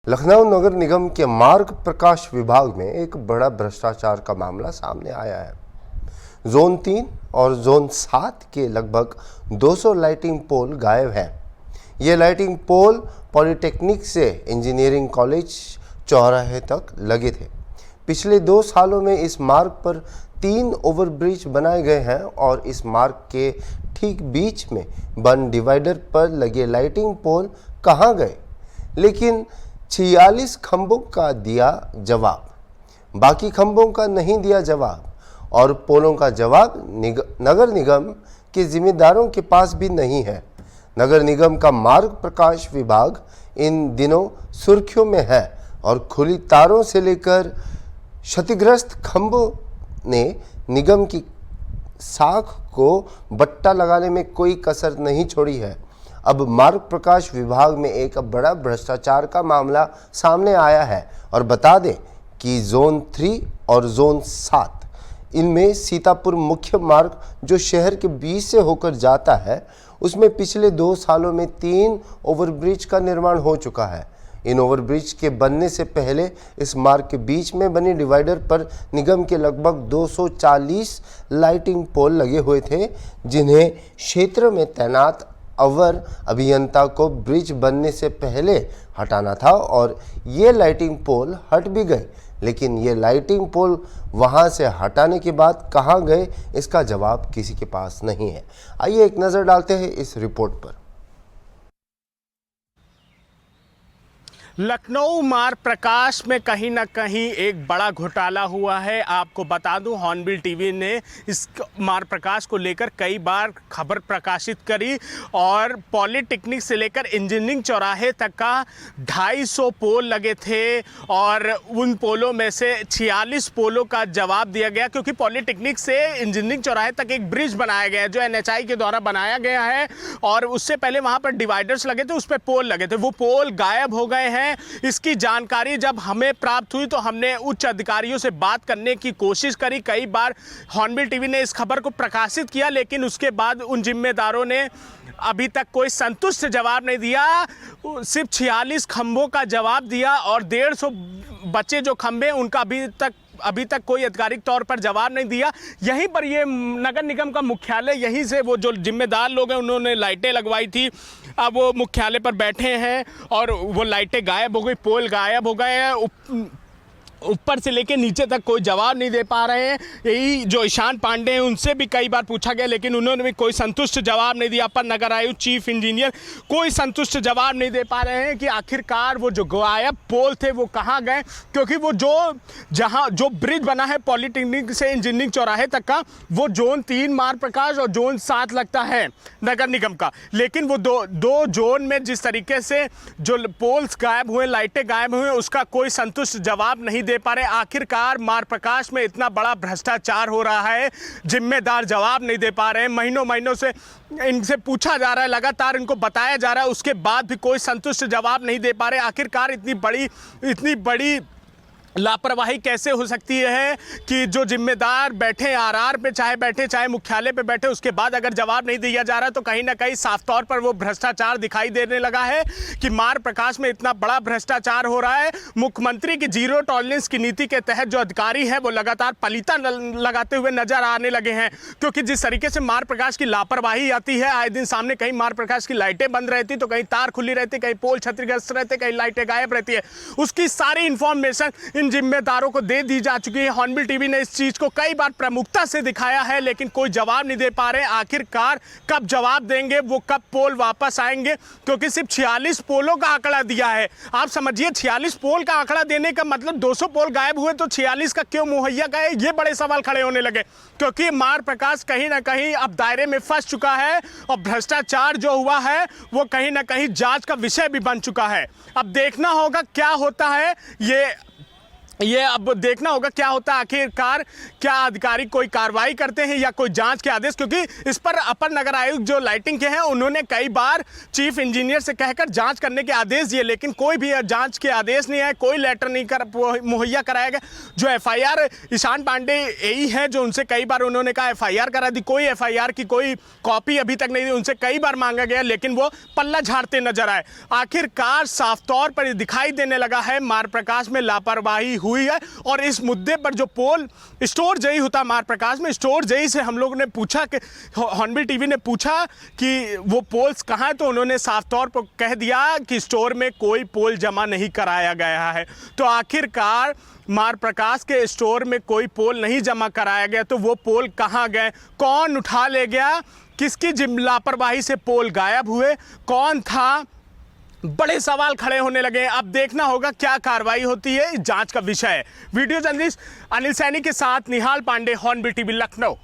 लखनऊ नगर निगम के मार्ग प्रकाश विभाग में एक बड़ा भ्रष्टाचार का मामला सामने आया है। जोन 3 और जोन 7 के लगभग 200 लाइटिंग पोल गायब हैं। ये लाइटिंग पोल पॉलिटेक्निक से इंजीनियरिंग कॉलेज चौराहे तक लगे थे। पिछले 2 सालों में इस मार्ग पर 3 ओवरब्रिज बनाए गए हैं और इस मार्ग के ठीक बीच में बन डिवाइडर पर लगे लाइटिंग पोल कहाँ गए? लेकिन 46 खंभों का दिया जवाब, बाकी खंभों का नहीं दिया जवाब और पोलों का जवाब नगर निगम के जिम्मेदारों के पास भी नहीं है। नगर निगम का मार्ग प्रकाश विभाग इन दिनों सुर्खियों में है और खुली तारों से लेकर क्षतिग्रस्त खंभों ने निगम की साख को बट्टा लगाने में कोई कसर नहीं छोड़ी है। अब मार्ग प्रकाश विभाग में एक बड़ा भ्रष्टाचार का मामला सामने आया है और बता दें कि जोन 3 और जोन 7 इनमें सीतापुर मुख्य मार्ग जो शहर के बीच से होकर जाता है, उसमें पिछले 2 सालों में 3 ओवरब्रिज का निर्माण हो चुका है। इन ओवरब्रिज के बनने से पहले इस मार्ग के बीच में बने डिवाइडर पर निगम के लगभग 240 लाइटिंग पोल लगे हुए थे, जिन्हें क्षेत्र में तैनात अवर अभियंता को ब्रिज बनने से पहले हटाना था और ये लाइटिंग पोल हट भी गए। लेकिन ये लाइटिंग पोल वहां से हटाने के बाद कहां गए, इसका जवाब किसी के पास नहीं है। आइए एक नज़र डालते हैं इस रिपोर्ट पर। लखनऊ मार्ग प्रकाश में कहीं ना कहीं एक बड़ा घोटाला हुआ है। आपको बता दूं, हॉर्नबिल टीवी ने इस मार्ग प्रकाश को लेकर कई बार खबर प्रकाशित करी और पॉलिटेक्निक से लेकर इंजीनियरिंग चौराहे तक का 250 पोल लगे थे और उन पोलों में से 46 पोलों का जवाब दिया गया, क्योंकि पॉलिटेक्निक से इंजीनियरिंग चौराहे तक एक ब्रिज बनाया गया है जो NHI के द्वारा बनाया गया है और उससे पहले वहाँ पर डिवाइडर्स लगे थे, उस पर पोल लगे थे। वो पोल गायब हो गए हैं। इसकी जानकारी जब हमें प्राप्त हुई तो हमने उच्च अधिकारियों से बात करने की कोशिश करी। कई बार हॉर्नबिल टीवी ने इस खबर को प्रकाशित किया, लेकिन उसके बाद उन जिम्मेदारों ने अभी तक कोई संतुष्ट जवाब नहीं दिया। सिर्फ 46 खंभों का जवाब दिया और 150 बचे जो खंभे, उनका अभी तक कोई आधिकारिक तौर पर जवाब नहीं दिया। यहीं पर ये नगर निगम का मुख्यालय, यहीं से वो जो जिम्मेदार लोग हैं उन्होंने लाइटें लगवाई थी। अब वो मुख्यालय पर बैठे हैं और वो लाइटें गायब हो गई, पोल गायब हो गए हैं। ऊपर से लेके नीचे तक कोई जवाब नहीं दे पा रहे हैं। यही जो ईशान पांडे हैं उनसे भी कई बार पूछा गया, लेकिन उन्होंने भी कोई संतुष्ट जवाब नहीं दिया। अपर नगर आयुक्त, चीफ इंजीनियर कोई संतुष्ट जवाब नहीं दे पा रहे हैं कि आखिरकार वो जो गायब पोल थे वो कहाँ गए, क्योंकि वो जो ब्रिज बना है पॉलिटेक्निक से इंजीनियरिंग चौराहे तक का, वो जोन 3 मार्ग प्रकाश और जोन 7 लगता है नगर निगम का। लेकिन वो दो जोन में जिस तरीके से जो पोल्स गायब हुए, लाइटें गायब हुए, उसका कोई संतुष्ट जवाब नहीं दे पा रहे। आखिरकार मार्ग प्रकाश में इतना बड़ा भ्रष्टाचार हो रहा है, जिम्मेदार जवाब नहीं दे पा रहे हैं। महीनों से इनसे पूछा जा रहा है, लगातार इनको बताया जा रहा है, उसके बाद भी कोई संतुष्ट जवाब नहीं दे पा रहे। आखिरकार इतनी बड़ी लापरवाही कैसे हो सकती है कि जो जिम्मेदार बैठे RR पे चाहे मुख्यालय पे बैठे, उसके बाद अगर जवाब नहीं दिया जा रहा तो कहीं ना कहीं साफ तौर पर वो भ्रष्टाचार दिखाई देने लगा है कि मार्ग प्रकाश में इतना बड़ा भ्रष्टाचार हो रहा है। मुख्यमंत्री की जीरो टॉलरेंस की नीति के तहत जो अधिकारी हैं वो लगातार पलीता लगाते हुए नजर आने लगे हैं, क्योंकि जिस तरीके से मार्ग प्रकाश की लापरवाही आती है, आए दिन सामने कहीं मार्ग प्रकाश की लाइटें बंद रहती तो कहीं तार खुली रहती, कहीं पोल क्षतिग्रस्त रहते, कहीं लाइटें गायब रहती है। उसकी सारी इंफॉर्मेशन इन जिम्मेदारों को दे दी जा चुकी है। हॉर्नबिल टीवी ने इस चीज को कई बार प्रमुखता से दिखाया है, लेकिन कोई जवाब नहीं दे पा रहे। आखिरकार कब जवाब देंगे, वो कब पोल वापस आएंगे, क्योंकि सिर्फ 46 पोलों का आंकड़ा दिया है। आप समझिए, 46 पोल का आंकड़ा देने का मतलब 200 पोल गायब हुए तो 46 का क्यों मुहैया गए, ये बड़े सवाल खड़े होने लगे। क्योंकि मार्ग प्रकाश कहीं ना कहीं अब दायरे में फंस चुका है और भ्रष्टाचार जो हुआ है वो कहीं ना कहीं जांच का विषय भी बन चुका है। अब देखना होगा क्या होता है। ये ये अब देखना होगा क्या होता है, आखिरकार क्या अधिकारी कोई कार्रवाई करते हैं या कोई जांच के आदेश, क्योंकि इस पर अपर नगर आयुक्त जो लाइटिंग के हैं उन्होंने कई बार चीफ इंजीनियर से कहकर जांच करने के आदेश दिए, लेकिन कोई भी जांच के आदेश नहीं आए, कोई लेटर नहीं मुहैया कराया गया। जो एफआईआर ईशान पांडे यही है जो उनसे कई बार उन्होंने कहा एफआईआर करा दी, कोई एफआईआर की कोई कॉपी अभी तक नहीं दी, उनसे कई बार मांगा गया लेकिन वो पल्ला झाड़ते नजर आए। आखिरकार साफ तौर पर दिखाई देने लगा है मार प्रकाश में लापरवाही हुई है। और इस मुद्दे पर जो पोल स्टोर जई होता मार प्रकाश में, स्टोर जई से हम लोगों ने पूछा कि हॉर्नबिल टीवी ने पूछा कि वो पोल्स कहाँ है, तो उन्होंने साफ तौर पर कह दिया कि स्टोर में कोई पोल जमा नहीं कराया गया है। तो आखिरकार मार प्रकाश के स्टोर में कोई पोल नहीं जमा कराया गया, तो वो पोल कहाँ गए, कौन उठा ले गया, किसकी लापरवाही से पोल गायब हुए, कौन था, बड़े सवाल खड़े होने लगे। अब देखना होगा क्या कार्रवाई होती है, जांच का विषय है। वीडियो जर्नलिस्ट अनिल सैनी के साथ निहाल पांडे, हॉर्नबिल टीवी, लखनऊ।